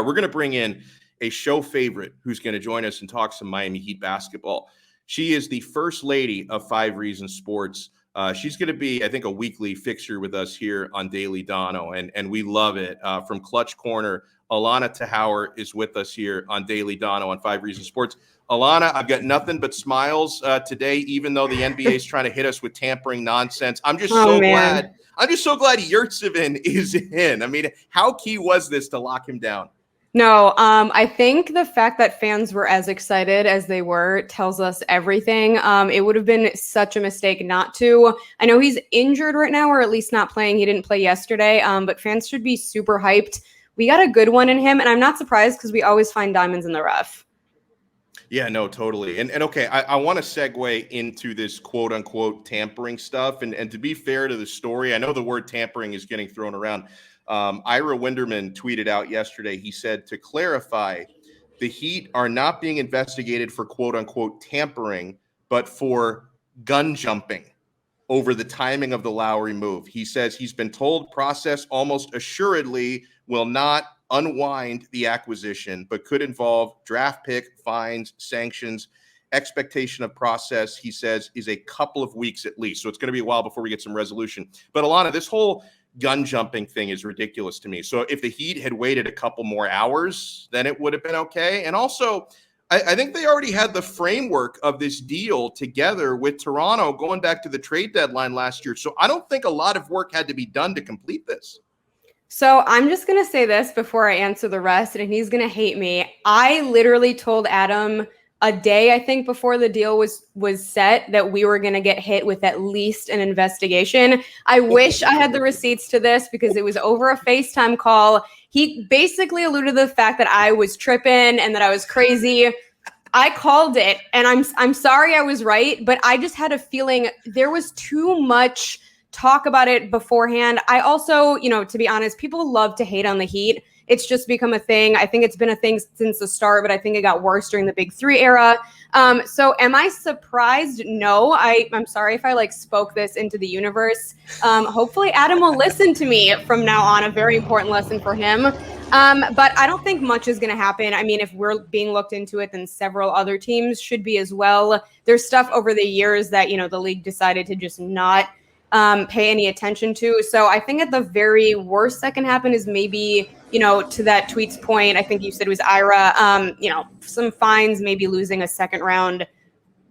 We're going to bring in a show favorite who's going to join us and talk some Miami Heat basketball. She is the first lady of 5 Reasons Sports. She's going to be, I think, a weekly fixture with us here on Daily Donno, and we love it. From Clutch Corner, Allana Tachaur is with us here on Daily Donno on 5 Reasons Sports. Allana, I've got nothing but smiles today, even though the NBA is trying to hit us with tampering nonsense. I'm just so glad. I'm just so glad Yurtsevin is in. I mean, how key was this to lock him down? No, I think the fact that fans were as excited as they were tells us everything. It would have been such a mistake not to. I know he's injured right now, or at least not playing. He didn't play yesterday, but fans should be super hyped. We got a good one in him, and I'm not surprised because we always find diamonds in the rough. Yeah, no, totally. And okay, I want to segue into this quote unquote tampering stuff. And to be fair to the story, I know the word tampering is getting thrown around. Ira Winderman tweeted out yesterday. He said, to clarify, the Heat are not being investigated for quote unquote tampering, but for gun jumping over the timing of the Lowry move. He says he's been told process almost assuredly will not unwind the acquisition, but could involve draft pick, fines, sanctions. Expectation of process, he says, is a couple of weeks at least. So it's going to be a while before we get some resolution. But Allana, this whole gun jumping thing is ridiculous to me. So if the Heat had waited a couple more hours, then it would have been okay. And also, I think they already had the framework of this deal together with Toronto going back to the trade deadline last year. So I don't think a lot of work had to be done to complete this. So I'm just going to say this before I answer the rest, and he's going to hate me. I literally told Adam a day, I think, before the deal was set that we were going to get hit with at least an investigation. I wish I had the receipts to this because it was over a FaceTime call. He basically alluded to the fact that I was tripping and that I was crazy. I called it, and I'm sorry I was right, but I just had a feeling there was too much talk about it beforehand. I also, to be honest, people love to hate on the Heat. It's just become a thing. I think it's been a thing since the start, but I think it got worse during the Big Three era. So am I surprised? No, I'm sorry if I spoke this into the universe. Hopefully Adam will listen to me from now on, a very important lesson for him. But I don't think much is going to happen. I mean, if we're being looked into it, then several other teams should be as well. There's stuff over the years that, the league decided to just not pay any attention to. So I think at the very worst that can happen is maybe, to that tweet's point, I think you said it was Ira, some fines, maybe losing a second round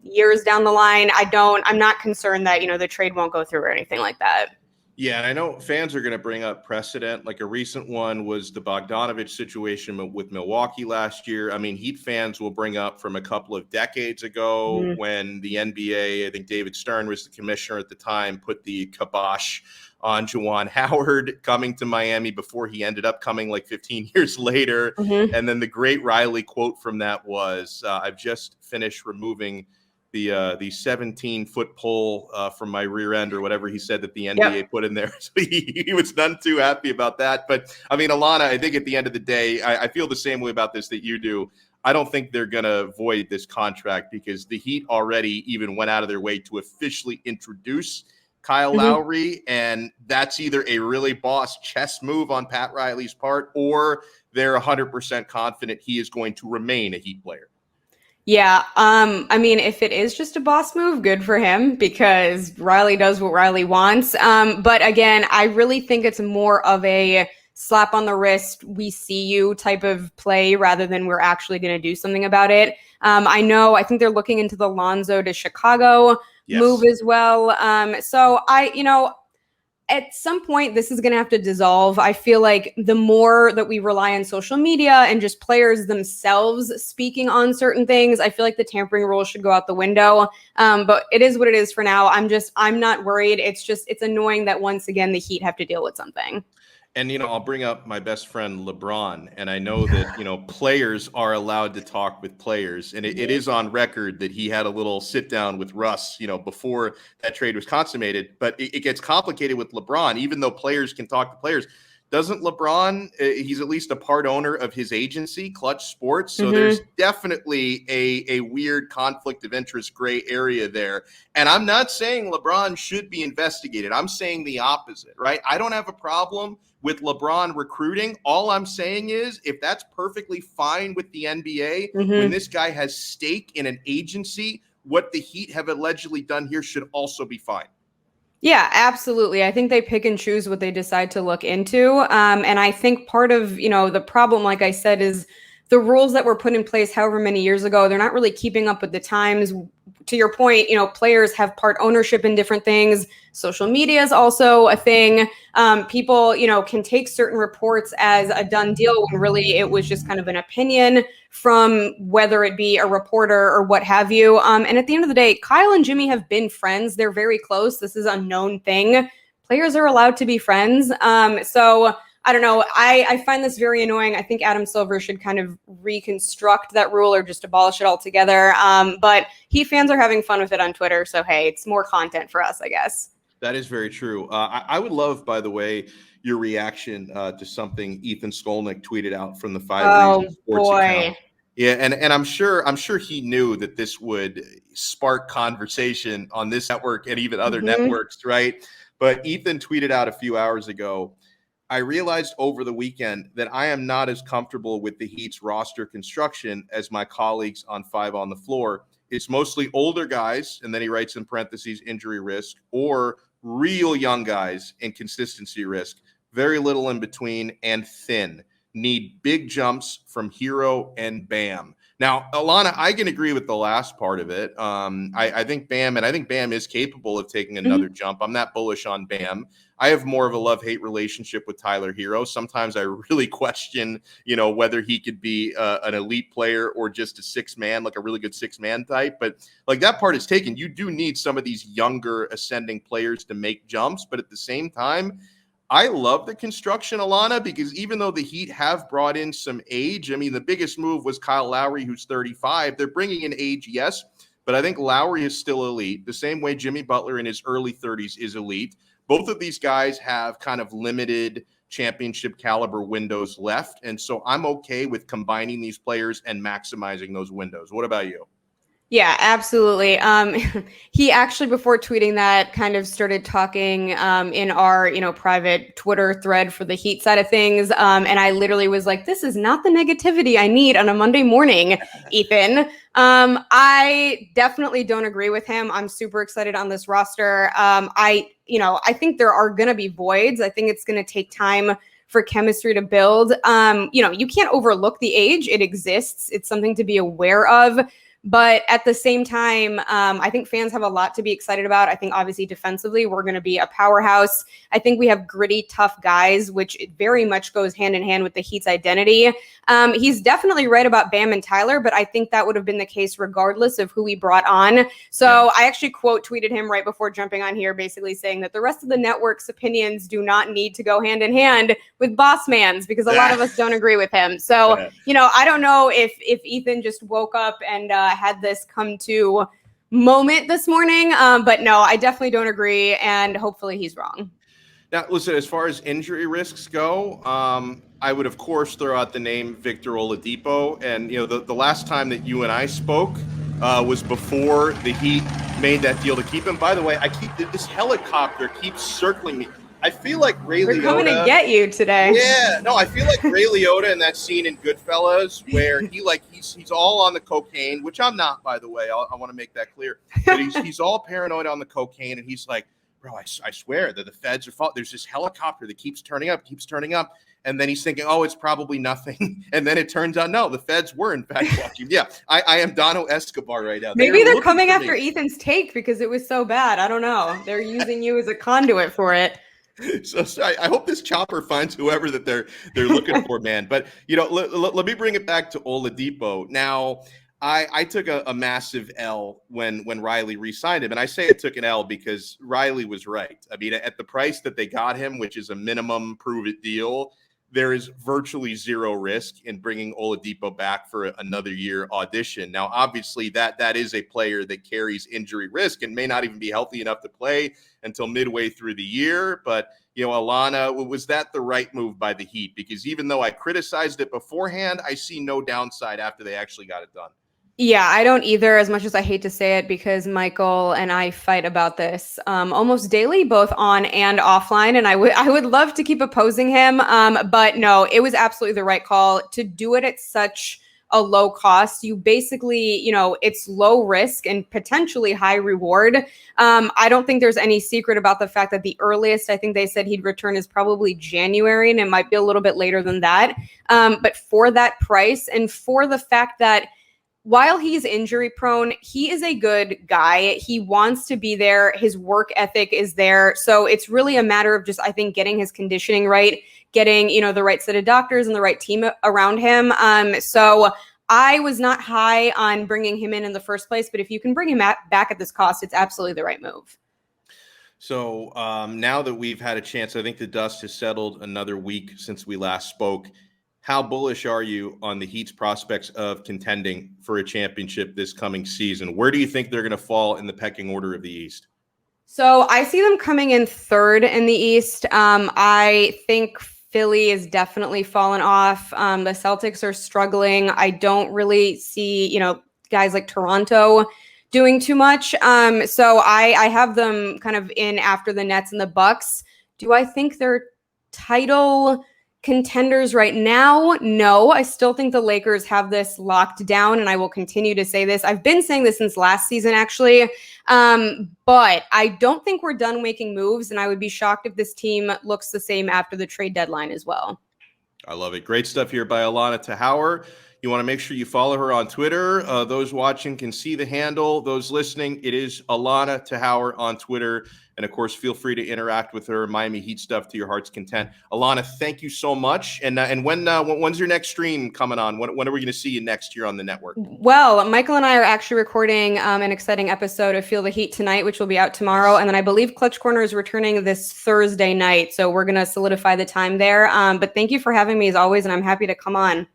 years down the line. I'm not concerned that, the trade won't go through or anything like that. Yeah, and I know fans are going to bring up precedent. Like a recent one was the Bogdanovich situation with Milwaukee last year. I mean, Heat fans will bring up from a couple of decades ago when the NBA, I think David Stern was the commissioner at the time, put the kibosh on Juwan Howard coming to Miami before he ended up coming 15 years later. And then the great Riley quote from that was, I've just finished removing the 17-foot pole from my rear end, or whatever he said that the NBA put in there. So he was none too happy about that. But I mean, Allana, I think at the end of the day, I feel the same way about this that you do. I don't think they're going to void this contract because the Heat already even went out of their way to officially introduce Kyle Lowry. And that's either a really boss chess move on Pat Riley's part, or they're 100% confident he is going to remain a Heat player. Yeah. I mean, if it is just a boss move, good for him because Riley does what Riley wants. But again, I really think it's more of a slap on the wrist, we see you type of play rather than we're actually going to do something about it. I think they're looking into the Lonzo to Chicago move as well. So at some point, this is going to have to dissolve. I feel like the more that we rely on social media and just players themselves speaking on certain things, I feel like the tampering rule should go out the window. But it is what it is for now. I'm not worried. It's annoying that once again, the Heat have to deal with something. And, I'll bring up my best friend LeBron, and I know that, players are allowed to talk with players, and it is on record that he had a little sit down with Russ, before that trade was consummated. But it gets complicated with LeBron, even though players can talk to players. doesn't LeBron, he's at least a part owner of his agency, Clutch Sports. So Mm-hmm. there's definitely a weird conflict of interest gray area there. And I'm not saying LeBron should be investigated. I'm saying the opposite, right? I don't have a problem with LeBron recruiting. All I'm saying is if that's perfectly fine with the NBA, when this guy has stake in an agency, what the Heat have allegedly done here should also be fine. Yeah, absolutely. I think they pick and choose what they decide to look into. And I think part of, the problem, like I said, is the rules that were put in place however many years ago, they're not really keeping up with the times. To your point, players have part ownership in different things. Social media is also a thing. People, can take certain reports as a done deal when really it was just kind of an opinion from whether it be a reporter or what have you. And at the end of the day, Kyle and Jimmy have been friends. They're very close. This is a known thing. Players are allowed to be friends. So I don't know. I find this very annoying. I think Adam Silver should kind of reconstruct that rule or just abolish it altogether. But Heat fans are having fun with it on Twitter. So, hey, it's more content for us, I guess. That is very true. I would love, by the way, your reaction to something Ethan Skolnick tweeted out from the 5 Reasons Sports account. Yeah, and I'm sure he knew that this would spark conversation on this network and even other networks, right? But Ethan tweeted out a few hours ago, I realized over the weekend that I am not as comfortable with the Heat's roster construction as my colleagues on 5 on the Floor. It's mostly older guys, and then he writes in parentheses, injury risk, or real young guys and consistency risk. Very little in between and thin. Need big jumps from Hero and Bam. Now, Allana, I can agree with the last part of it. I think Bam is capable of taking another jump. I'm not bullish on Bam. I have more of a love-hate relationship with Tyler Hero. Sometimes I really question, whether he could be an elite player or just a six-man, like a really good six-man type. But like that part is taken. You do need some of these younger ascending players to make jumps. But at the same time, I love the construction, Allana, because even though the Heat have brought in some age, I mean, the biggest move was Kyle Lowry, who's 35. They're bringing in age, yes, but I think Lowry is still elite, the same way Jimmy Butler in his early 30s is elite. Both of these guys have kind of limited championship caliber windows left, and so I'm okay with combining these players and maximizing those windows. What about you? Yeah, absolutely. He actually, before tweeting that, kind of started talking in our, private Twitter thread for the Heat side of things. And I literally was like, this is not the negativity I need on a Monday morning, Ethan. I definitely don't agree with him. I'm super excited on this roster. I think there are going to be voids. I think it's going to take time for chemistry to build. You can't overlook the age. It exists. It's something to be aware of. But at the same time, I think fans have a lot to be excited about. I think obviously defensively, we're going to be a powerhouse. I think we have gritty, tough guys, which it very much goes hand in hand with the Heat's identity. He's definitely right about Bam and Tyler, but I think that would have been the case regardless of who we brought on. So I actually quote tweeted him right before jumping on here, basically saying that the rest of the network's opinions do not need to go hand in hand with Boss Man's, because a lot of us don't agree with him. So, I don't know if Ethan just woke up and had this come to moment this morning. But no, I definitely don't agree. And hopefully he's wrong. Now, listen, as far as injury risks go, I would, of course, throw out the name Victor Oladipo. And, the last time that you and I spoke was before the Heat made that deal to keep him. By the way, this helicopter keeps circling me. I feel like Ray Liotta. We're coming to get you today. Yeah, no, I feel like Ray Liotta in that scene in Goodfellas where he's all on the cocaine, which I'm not, by the way. I want to make that clear. But he's all paranoid on the cocaine, and he's like, bro, I swear that the feds are there's this helicopter that keeps turning up. And then he's thinking, oh, it's probably nothing. And then it turns out, no, the feds were in fact watching. Yeah, I am Donno Escobar right now. Maybe they're coming after Ethan's take because it was so bad. I don't know. They're using you as a conduit for it. So I hope this chopper finds whoever that they're looking for, man. But, let me bring it back to Oladipo. Now, I took a massive L when Riley re-signed him. And I say I took an L because Riley was right. I mean, at the price that they got him, which is a minimum prove-it deal, there is virtually zero risk in bringing Oladipo back for another year audition. Now, obviously, that is a player that carries injury risk and may not even be healthy enough to play until midway through the year. But, Allana, was that the right move by the Heat? Because even though I criticized it beforehand, I see no downside after they actually got it done. Yeah, I don't either, as much as I hate to say it, because Michael and I fight about this almost daily, both on and offline. And I would love to keep opposing him. But no, it was absolutely the right call to do it at such a low cost. You basically, it's low risk and potentially high reward. I don't think there's any secret about the fact that the earliest I think they said he'd return is probably January, and it might be a little bit later than that. But for that price and for the fact that while he's injury prone, he is a good guy. He wants to be there. His work ethic is there. So it's really a matter of just, I think, getting his conditioning right, getting, the right set of doctors and the right team around him. So I was not high on bringing him in the first place, but if you can bring him back at this cost, it's absolutely the right move. So now that we've had a chance, I think the dust has settled another week since we last spoke. How bullish are you on the Heat's prospects of contending for a championship this coming season? Where do you think they're going to fall in the pecking order of the East? So I see them coming in third in the East. I think Philly is definitely fallen off. The Celtics are struggling. I don't really see, guys like Toronto doing too much. So I have them kind of in after the Nets and the Bucks. Do I think they're title contenders right now? No, I still think the Lakers have this locked down, and I will continue to say this. I've been saying this since last season, actually, but I don't think we're done making moves, and I would be shocked if this team looks the same after the trade deadline as well. I love it. Great stuff here by Allana Tachaur. You want to make sure you follow her on Twitter. Those watching can see the handle. Those listening, it is Allana Tachaur on Twitter. And, of course, feel free to interact with her Miami Heat stuff to your heart's content. Allana, thank you so much. And when's your next stream coming on? When are we going to see you next year on the network? Well, Michael and I are actually recording an exciting episode of Feel the Heat tonight, which will be out tomorrow. And then I believe Clutch Corner is returning this Thursday night. So we're going to solidify the time there. But thank you for having me as always, and I'm happy to come on.